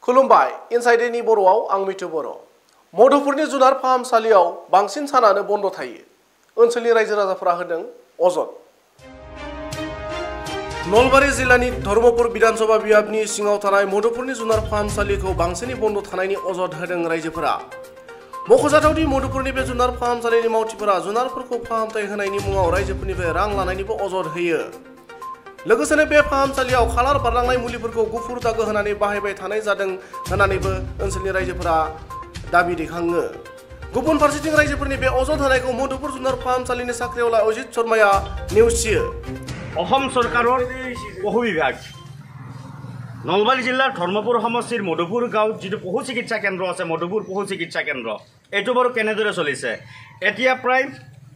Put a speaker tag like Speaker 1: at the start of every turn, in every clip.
Speaker 1: खुलुमबाय इनसाइडनि बर'आव आं मिथु बर'। मधुपुरनि जुनार फाहामसालियाव बांसिन सानानो बन्द थायो। ओनसोलनि रायजो राजाफोरा होदों अजद। नलबारि जिल्लानि धर्मपुर विधानसभा बियाबनि सिङाव थानाय मधुपुरनि जुनार फाहामसालिखौ बांसिनै बन्द थानायनि अजद होदों रायजोफोरा। मख'जाथावदि मधुपुरनि बे जुनार फाहामसालिनि मावथिफोरा जुनारफोरखौ फाहामथाय होनायनि मुङाव रायजोफोरनिफ्राय रां लानायनिबो अजद होयो। लोगोसेनो बे फाहामसालियाव खालार बारलांनाय मुलिफोरखौ गुफुर दागो होनानै बाहायबाय थानाय जादों होननानैबो ओनसोलनि रायजोफोरा दाबि दैखाङो। गुबुन फारसेथिं रायजोफोरनि बे अजद होनायखौ मधुपुर जुनार फाहामसालिनि साख्रियावला अजित शर्माया नेवसियो।
Speaker 2: অসম চৰকাৰৰ পশু বিভাগ নলবাৰী জিলাৰ ধৰ্মপুৰ সমষ্টিৰ মধুপুৰ গাঁৱত যিটো পশু চিকিৎসা কেন্দ্ৰ আছে, মধুপুৰ পশু চিকিৎসা কেন্দ্ৰ, এইটো বাৰু কেনেদৰে চলিছে? এতিয়া প্ৰায়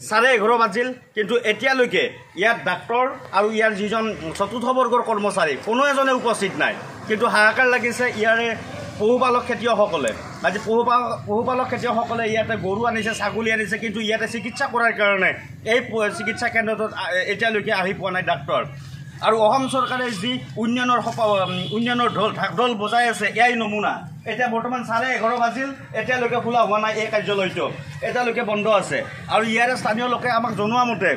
Speaker 2: 11:30 বাজিল, কিন্তু এতিয়ালৈকে ইয়াত ডাক্তৰ আৰু ইয়াৰ যিজন চতুৰ্থ বৰ্গৰ কৰ্মচাৰী কোনো এজনে উপস্থিত নাই। কিন্তু হাহাকাৰ লাগিছে ইয়াৰে পশুপালক খেতিয়কসকলে। আজি পশুপালক খেতিয়কসকলে ইয়াতে গৰু আনিছে, ছাগলী আনিছে, কিন্তু ইয়াতে চিকিৎসা কৰাৰ কাৰণে এই চিকিৎসা কেন্দ্ৰটোত এতিয়ালৈকে আহি পোৱা নাই ডাক্তৰ। আৰু অসম চৰকাৰে যি উন্নয়নৰ ঢাকঢোল বজাই আছে, এয়াই নমুনা। এতিয়া বৰ্তমান 11:30 বাজিল, এতিয়ালৈকে খোলা হোৱা নাই এই কাৰ্যালয়টো, এতিয়ালৈকে বন্ধ আছে। আৰু ইয়াৰে স্থানীয় লোকে আমাক জনোৱা মতে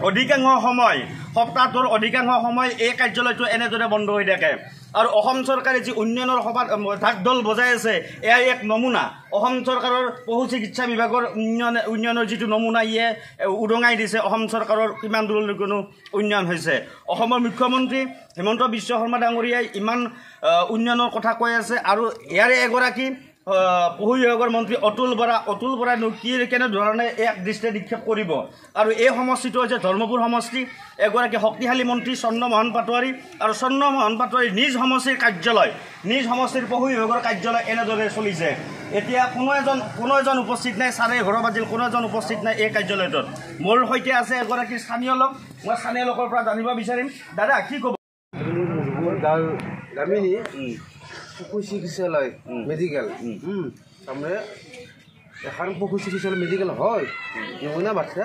Speaker 2: অধিকাংশ সময়, সপ্তাহটোৰ অধিকাংশ সময় এই কাৰ্যালয়টো এনেদৰে বন্ধ হৈ থাকে। আৰু অসম চৰকাৰে যি উন্নয়নৰ ঢাকঢোল বজাই আছে, এয়াই এক নমুনা। অসম চৰকাৰৰ পশু চিকিৎসা বিভাগৰ উন্নয়নৰ যিটো নমুনা, ইয়ে উদঙাই দিছে অসম চৰকাৰৰ কিমান দূৰলৈ কোনো উন্নয়ন হৈছে। অসমৰ মুখ্যমন্ত্ৰী হিমন্ত বিশ্ব শৰ্মা ডাঙৰীয়াই ইমান উন্নয়নৰ কথা কৈ আছে, আৰু ইয়াৰে এগৰাকী পশু বিভাগৰ মন্ত্ৰী অতুল বৰানো কি কেনেধৰণে এক দৃষ্টি নিক্ষেপ কৰিব। আৰু এই সমষ্টিটো হৈছে ধৰ্মপুৰ সমষ্টি। এগৰাকী শক্তিশালী মন্ত্ৰী চন্দ্ৰমোহন পাটোৱাৰী, আৰু চন্দ্ৰমোহন পাটোৱাৰী নিজ সমষ্টিৰ কাৰ্যালয়, নিজ সমষ্টিৰ পশু বিভাগৰ কাৰ্যালয় এনেদৰে চলিছে। এতিয়া কোনো এজন উপস্থিত নাই। 11:30 বাজিল, কোনো এজন উপস্থিত নাই এই কাৰ্যালয়টোত। মোৰ সৈতে আছে এগৰাকী স্থানীয় লোক, মই স্থানীয় লোকৰ পৰা জানিব বিচাৰিম। দাদা, কি ক'ব?
Speaker 3: পশু চিকিৎসালয় মেডিকেল, তাৰমানে এখন পশু চিকিৎসালয় মেডিকেল হয় নমুনা বাচ্চা,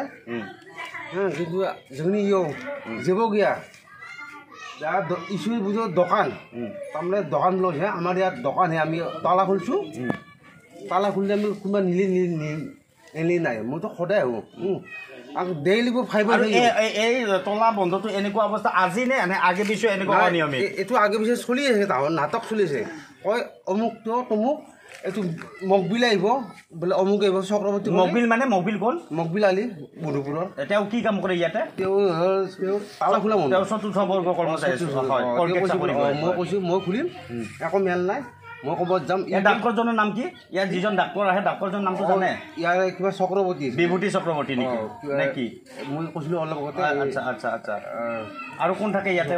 Speaker 3: কিন্তু যোনি যাবগীয়া যাৰ ইছ্যু বুঝো দোকান, তাৰমানে দোকান লৈছে আমাৰ ইয়াত দোকানহে, আমি তালা খুলিছোঁ, তালা খুলিলে আমি কোনোবা নিলি নাই। মইতো সদায় আহোঁ, ডেইলি ফাইভ।
Speaker 2: এই তলা বন্ধটো এনেকুৱা অৱস্থা আজি নে আগে পিছে এনেকুৱা নিয়ম?
Speaker 3: এইটো আগে পিছে চলি আছে, তাহৰ নাটক চলি আছে। কয় অমুকটো তমুক, এইটো মকবিল আহিব বোলে, অমুক আহিব চক্ৰৱৰ্তী।
Speaker 2: মকবিল মানে মকবিল কোন?
Speaker 3: মকবিল আলি মধুপুৰৰ।
Speaker 2: তেওঁ কি কাম কৰে ইয়াতে? তেওঁ
Speaker 3: তালা খোলা মানুহ,
Speaker 2: তেওঁ চতুৰ্থ বৰ্গৰ কৰ্মচাৰী।
Speaker 3: মই কৈছোঁ মই খুলিম, একো মেল নাই, মই ক'ৰবাত যাম।
Speaker 2: ইয়াৰ ডাক্তৰজনৰ নাম কি? ইয়াৰ যিজন ডাক্তৰ আহে ডাক্তৰজনৰ নামটো জানে?
Speaker 3: ইয়াৰ কিবা চক্ৰৱৰ্তী,
Speaker 2: বিভূতি চক্ৰৱৰ্তী নেকি?
Speaker 3: মই কৈছিলোঁ অলপ আগতে।
Speaker 2: আচ্ছা। আৰু কোন থাকে ইয়াতে?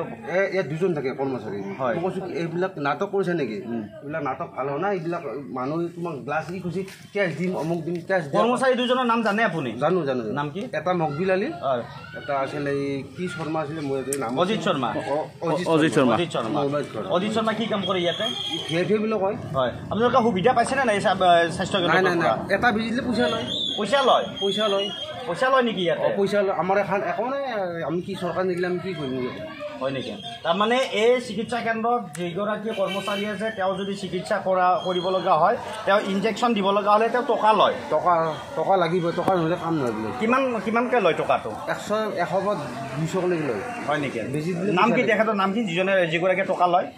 Speaker 3: ইয়াত দুজন থাকে কৰ্মচাৰী। মই কৈছোঁ এইবিলাক নাটক কৰিছে নেকি? এইবিলাক নাটক ভাল হোৱা নাই। এইবিলাক মানুহ তোমাক গ্লাছ দি কৈছে কেছ দিম, অমুক দিম, কেছ দিম।
Speaker 2: কৰ্মচাৰী দুজনৰ নাম জানে আপুনি?
Speaker 3: জানো।
Speaker 2: নাম কি?
Speaker 3: এটা মকবিল আলি, এটা আছিলে কি শৰ্মা আছিলে, মই নাম
Speaker 2: অজিত শৰ্মা। অজিত শৰ্মা কি কাম কৰে ইয়াতে?
Speaker 3: বুলি কয়।
Speaker 2: হয়, আপোনালোকে সুবিধা পাইছেনে নাই স্বাস্থ্য কেন্দ্ৰত?
Speaker 3: নাই। এটা ভিজিটলে পইচা লয়।
Speaker 2: পইচা লয় নেকি ইয়াতে?
Speaker 3: পইচা লয়। আমাৰ এখন একো নাই, আমি কি চৰকাৰ নিদিলে আমি কি কৰিম?
Speaker 2: হয় নেকি? তাৰমানে এই চিকিৎসা কেন্দ্ৰত যিগৰাকী কৰ্মচাৰী আছে, তেওঁ যদি চিকিৎসা কৰিব লগা হয়, তেওঁ ইনজেকশ্যন দিব লগা হ'লে তেওঁ টকা লয়। টকা লাগিব, টকা নহ'লে কাম নহয় বোলে। কিমানকৈ লয় টকাটো? 100 বা 200 লয়। হয় নেকি? নাম কি তেখেতৰ? নাম কি যিগৰাকীয়ে টকা লয়?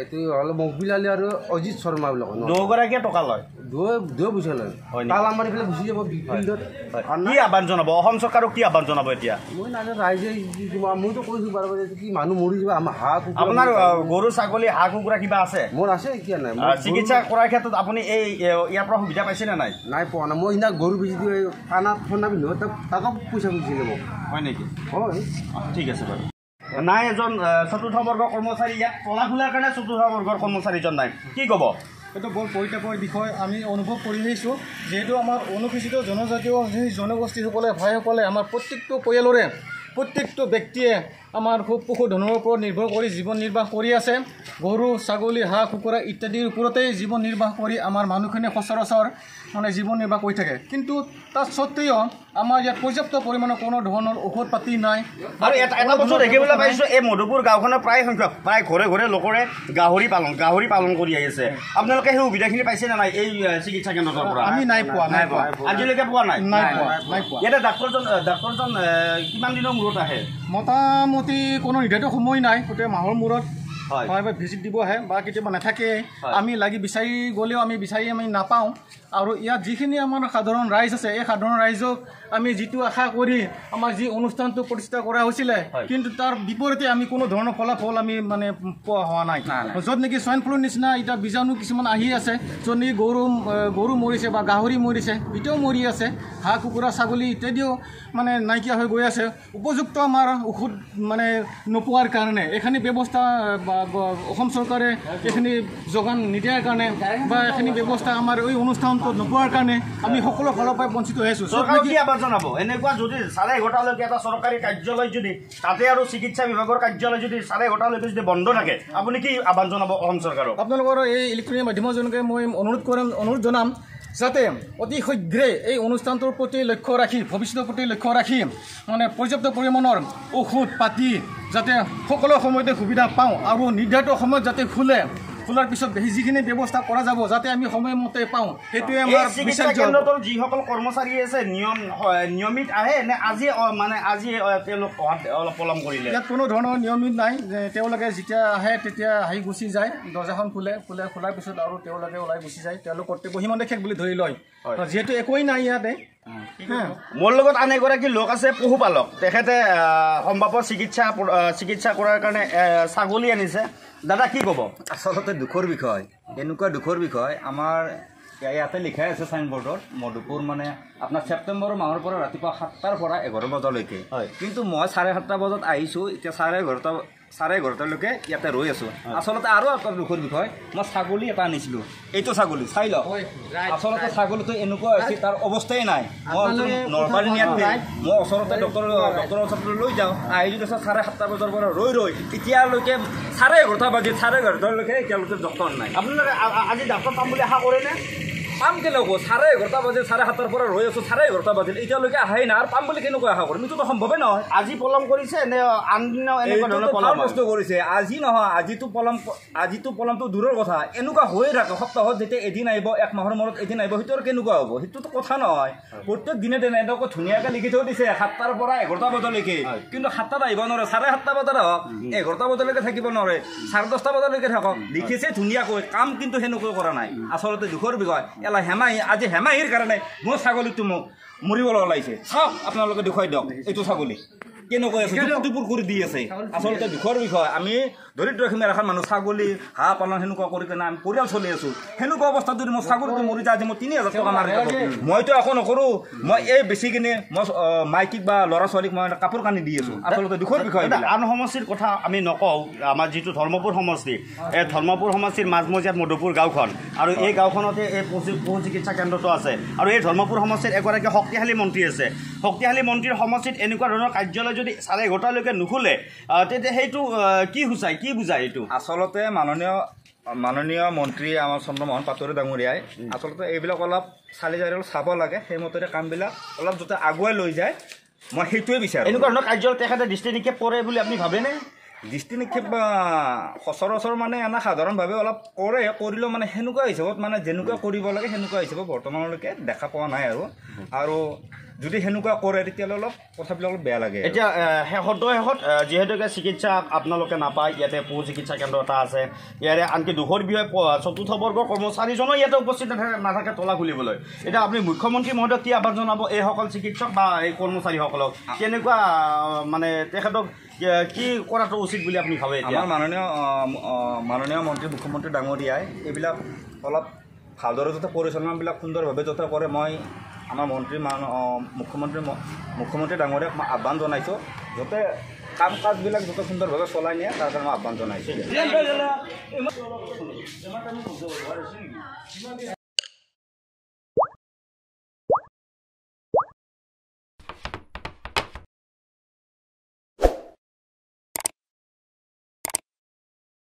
Speaker 2: এইটো হ'ল মকবিল আলি আৰু অজিত শৰ্মা বুলি কয়। দুয়োগৰাকীয়ে টকা লয়,
Speaker 3: দুয়ো পইচা লয়। তাল আমাৰ এইফালে গুচি যাব ফিল্ডত।
Speaker 2: কি আহ্বান জনাব অসম চৰকাৰক? কি আহ্বান জনাব এতিয়া?
Speaker 3: মই নাজানো, ৰাইজে মইতো কৈছোঁ বাৰু, কি মানুহ মৰি যাব। আমাৰ হাঁহ কুকুৰা,
Speaker 2: আপোনাৰ গৰু ছাগলী হাঁহ কুকুৰা কিবা আছে?
Speaker 3: মোৰ আছে, কিয় নাই।
Speaker 2: চিকিৎসা কৰাৰ ক্ষেত্ৰত আপুনি ইয়াৰ পৰা সুবিধা পাইছেনে নাই?
Speaker 3: নাই পোৱা নাই। মই সিদিনা গৰু বেছি দিওঁ, ঠাণ্ডা পিন্ধিব, তাকো পইচা খুজিছিলে মোক।
Speaker 2: হয় নেকি?
Speaker 3: হয়,
Speaker 2: ঠিক আছে বাৰু। নাই এজন চতুৰ্থ বৰ্গৰ কৰ্মচাৰী ইয়াত তলা খোলাৰ কাৰণে চতুৰ্থ বৰ্গৰ কৰ্মচাৰীজন নাই, কি ক'ব?
Speaker 4: এইটো বৰ পৰিতাপৰ বিষয় আমি অনুভৱ কৰি আহিছোঁ। যিহেতু আমাৰ অনুসূচিত জনজাতীয় জনগোষ্ঠীসকলে, ভাইসকলে, আমাৰ প্ৰত্যেকটো পৰিয়ালৰে প্ৰত্যেকটো ব্যক্তিয়ে আমাৰ পশুধনৰ ওপৰত নিৰ্ভৰ কৰি জীৱন নিৰ্বাহ কৰি আছে। গৰু ছাগলী হাঁহ কুকুৰা ইত্যাদিৰ ওপৰতেই জীৱন নিৰ্বাহ কৰি আমাৰ মানুহখিনি সচৰাচৰ জীৱন নিৰ্বাহ কৰি থাকে। কিন্তু তাত সত্ত্বেও আমাৰ ইয়াত পৰ্যাপ্ত পৰিমাণৰ কোনো ধৰণৰ ঔষধ পাতি নাই
Speaker 2: আৰু এটা বস্তু দেখিবলৈ পাইছোঁ এই মধুপুৰ গাঁওখনৰ প্ৰায় সংখ্যক প্ৰায় ঘৰে ঘৰে লোকৰে গাহৰি পালন কৰি আহিছে আপোনালোকে সেই সুবিধাখিনি পাইছে নে নাই এই চিকিৎসা কেন্দ্ৰৰ পৰা
Speaker 4: আমি নাই পোৱা
Speaker 2: আজিলৈকে পোৱা নাই
Speaker 4: পোৱা
Speaker 2: ইয়াতে ডাক্তৰজন কিমান দিনৰ মূৰত আহে
Speaker 4: মোটামুটি কোনো নিৰ্ধাৰিত সময় নাই গোটেই মাহৰ মূৰত
Speaker 2: হয়
Speaker 4: হয় ভিজিট দিব আহে বা কেতিয়াবা নাথাকে আমি লাগি বিচাৰি গ'লেও আমি নাপাওঁ আৰু ইয়াত যিখিনি আমাৰ সাধাৰণ ৰাইজ আছে এই সাধাৰণ ৰাইজক আমি যিটো আশা কৰি আমাৰ যি অনুষ্ঠানটো প্ৰতিষ্ঠা কৰা হৈছিলে কিন্তু তাৰ বিপৰীতে আমি কোনো ধৰণৰ ফলাফল আমি মানে পোৱা হোৱা নাই য'ত নেকি সোৱাইন ফ্লুৰ নিচিনা এতিয়া বীজাণু কিছুমান আহি আছে য'ত নেকি গৰু মৰিছে বা গাহৰি মৰিছে এতিয়াও মৰি আছে হাঁহ কুকুৰা ছাগলী ইত্যাদিও মানে নাইকিয়া হৈ গৈ আছে উপযুক্ত আমাৰ ঔষধ মানে নোপোৱাৰ কাৰণে এইখিনি ব্যৱস্থা অসম চৰকাৰে এইখিনি যোগান নিদিয়াৰ কাৰণে বা এইখিনি ব্যৱস্থা আমাৰ এই অনুষ্ঠানটোত নোপোৱাৰ কাৰণে আমি সকলো ফালৰ পৰাই বঞ্চিত হৈ আছোঁ
Speaker 2: চৰকাৰে কি আহ্বান জনাব এনেকুৱা যদি 11:30লৈকে এটা চৰকাৰী কাৰ্যালয় যদি তাতে আৰু চিকিৎসা বিভাগৰ কাৰ্যালয় যদি 11:30লৈকে যদি বন্ধ থাকে আপুনি কি আহ্বান জনাব অসম চৰকাৰক
Speaker 4: আপোনালোকৰ এই ইলেক্ট্ৰনিক মাধ্যমৰ জৰিয়তে মই অনুৰোধ জনাম যাতে অতি শীঘ্ৰে এই অনুষ্ঠানটোৰ প্ৰতি লক্ষ্য ৰাখি ভৱিষ্যতৰ প্ৰতি লক্ষ্য ৰাখি মানে পৰ্যাপ্ত পৰিমাণৰ ঔষধ পাতি যাতে সকলো সময়তে সুবিধা পাওঁ আৰু নিৰ্ধাৰিত সময়ত যাতে খোলাৰ পিছত যিখিনি ব্যৱস্থা কৰা যাব যাতে আমি সময়মতে পাওঁ সেইটোৱে আমাৰ
Speaker 2: চিকিৎসা কেন্দ্ৰটোৰ যিসকল কৰ্মচাৰী আছে নিয়মিত আহে নে আজি তেওঁলোক অলপ পলম কৰিলে
Speaker 4: ইয়াত কোনো ধৰণৰ নিয়মিত নাই যে তেওঁলোকে যেতিয়া আহে তেতিয়া আহি গুচি যায় দৰ্জাখন খোলাৰ পিছত আৰু তেওঁলোকে ওলাই গুচি যায় তেওঁলোক কৰ্তব্য সিমানতে শেষ বুলি ধৰি লয় যিহেতু একোৱেই নাই ইয়াতে
Speaker 2: মোৰ লগত আন এগৰাকী লোক আছে পশুপালক তেখেতে সম্ভাৱ্য চিকিৎসা কৰাৰ কাৰণে ছাগলী আনিছে দাদা কি ক'ব
Speaker 5: আচলতে দুখৰ বিষয় এনেকুৱা দুখৰ বিষয় আমাৰ ইয়াতে লিখাই আছে চাইনবোৰ্ডত মধুপুৰ মানে আপোনাৰ ছেপ্টেম্বৰ মাহৰ পৰা ৰাতিপুৱা 7টাৰ পৰা 11 বজালৈকে কিন্তু মই 7:30 বজাত আহিছোঁ এতিয়া 11:30লৈকে ইয়াতে ৰৈ আছোঁ আচলতে আৰু এটা দুখৰ বিষয় মই ছাগলী এটা আনিছিলোঁ এইটো ছাগলী চাই লওক আচলতে ছাগলীটো এনেকুৱা হৈছে তাৰ অৱস্থাই নাই মই নলবাৰী নিয়াতকৈ মই ওচৰতে ডক্টৰৰ ওচৰত লৈ যাওঁ আহি যদি 7:30 বজাৰ পৰা ৰৈ এতিয়ালৈকে 11:30 বাজি 11:30লৈকে এতিয়ালৈকে ডক্টৰ নাই
Speaker 2: আপোনালোকে আজি ডাক্তৰ পাম বুলি আশা কৰেনে
Speaker 5: পাম কেনেকুৱা 11:30 বাজি 7:30 পৰা ৰৈ আছোঁ 11:30 বাজিল এতিয়ালৈকে আহাই নাই আৰু পাম বুলি কেনেকুৱা আশা কৰিম এইটোতো সম্ভৱেই নহয়
Speaker 2: আজি পলম কৰিছে নে আন দিনাও এনেকুৱা ধৰণৰ
Speaker 5: পলম বস্তু কৰিছে আজি নহয় আজিতো পলমটো দূৰৰ কথা এনেকুৱা হৈয়ে থাকে সপ্তাহত যেতিয়া এদিন আহিব 1 মাহৰ মূৰত এদিন আহিব সেইটো আৰু কেনেকুৱা হ'ব সেইটোতো কথা নহয় প্ৰত্যেক দিনে এনেকৈ ধুনীয়াকৈ লিখি থৈ দিছে 7টাৰ পৰা 11টা বজালৈকে কিন্তু 7টাত আহিব নোৱাৰে 7:30 বজাত আহক 11টা বজালৈকে থাকিব নোৱাৰে 10:30 বজালৈকে থাকক লিখিছে ধুনীয়াকৈ কাম কিন্তু সেনেকৈ কৰা নাই আচলতে দুখৰ বিষয় আজি হেমাহিৰ কাৰণে মোৰ ছাগলীটো মোক মৰিবলৈ ওলাইছে চাওক আপোনালোকে দেখুৱাই দিয়ক এইটো ছাগলী কেনেকৈ আছে টুপুৰ কৰি দি আছে আচলতে দুখৰ বিষয় আমি দৰিদ্ৰ সীমাৰ এখন মানুহ ছাগলী হাঁহ পালন সেনেকুৱা কৰি কিনে আমি পৰিয়াল চলি আছোঁ সেনেকুৱা অৱস্থাত যদি মই ছাগলীটো মৰি যায় আজি মই 3,000 টকা মাৰি মইতো একো নকৰোঁ মই এই বেছি কিনে মই মাইকীক বা ল'ৰা ছোৱালীক মই কাপোৰ কানি দি আছোঁ আচলতে দুখৰ বিষয়
Speaker 2: আন সমষ্টিৰ কথা আমি নকওঁ আমাৰ যিটো ধৰ্মপুৰ সমষ্টি এই ধৰ্মপুৰ সমষ্টিৰ মাজমজিয়াত মধুপুৰ গাঁওখন আৰু এই গাঁওখনতে এই পশু চিকিৎসা কেন্দ্ৰটো আছে আৰু এই ধৰ্মপুৰ সমষ্টিত এগৰাকী শক্তিশালী মন্ত্ৰী আছে শক্তিশালী মন্ত্ৰীৰ সমষ্টিত এনেকুৱা ধৰণৰ কাৰ্যালয় যদি 11:30লৈকে নুখুলে তেতিয়া সেইটো কি বুজায় এইটো
Speaker 5: আচলতে মাননীয় মন্ত্ৰী আমাৰ চন্দ্ৰমোহন পাটোৱাৰী ডাঙৰীয়াই আচলতে এইবিলাক অলপ চালি জাৰি অলপ চাব লাগে সেইমতে কামবিলাক অলপ যাতে আগুৱাই লৈ যায় মই সেইটোৱে বিচাৰোঁ
Speaker 2: এনেকুৱা ধৰণৰ কাৰ্যালয় তেখেতে দৃষ্টি নিক্ষেপ কৰে বুলি আপুনি ভাবেনে
Speaker 5: দৃষ্টি নিক্ষেপ সচৰাচৰ মানে এনে সাধাৰণভাৱে অলপ কৰিলেও মানে সেনেকুৱা হিচাপত মানে যেনেকুৱা কৰিব লাগে সেনেকুৱা হিচাপত বৰ্তমানলৈকে দেখা পোৱা নাই আৰু যদি সেনেকুৱা কৰে তেতিয়াহ'লে অলপ কথাবিলাক অলপ বেয়া লাগে
Speaker 2: এতিয়া শেষত যিহেতুকে চিকিৎসা আপোনালোকে নাপায় ইয়াতে পশু চিকিৎসা কেন্দ্ৰ এটা আছে ইয়াৰে আনকি দুখৰ বিষয়ে 4ৰ্থ বৰ্গৰ কৰ্মচাৰীজনো ইয়াতে উপস্থিত নাথাকে তলা খুলিবলৈ এতিয়া আপুনি মুখ্যমন্ত্ৰী মহোদয়ক কি আহ্বান জনাব এইসকল চিকিৎসক বা এই কৰ্মচাৰীসকলক কেনেকুৱা মানে তেখেতক কি কৰাটো উচিত বুলি আপুনি ভাবে
Speaker 5: আমাৰ মাননীয় মন্ত্ৰী মুখ্যমন্ত্ৰী ডাঙৰীয়াই এইবিলাক অলপ ভালদৰে যাতে পৰিচালনাবিলাক সুন্দৰভাৱে যাতে কৰে মই আমাৰ মুখ্যমন্ত্ৰী ডাঙৰীয়াক মই আহ্বান জনাইছোঁ যাতে কাম কাজবিলাক যাতে সুন্দৰভাৱে চলাই নিয়ে তাৰ কাৰণে মই আহ্বান জনাইছোঁ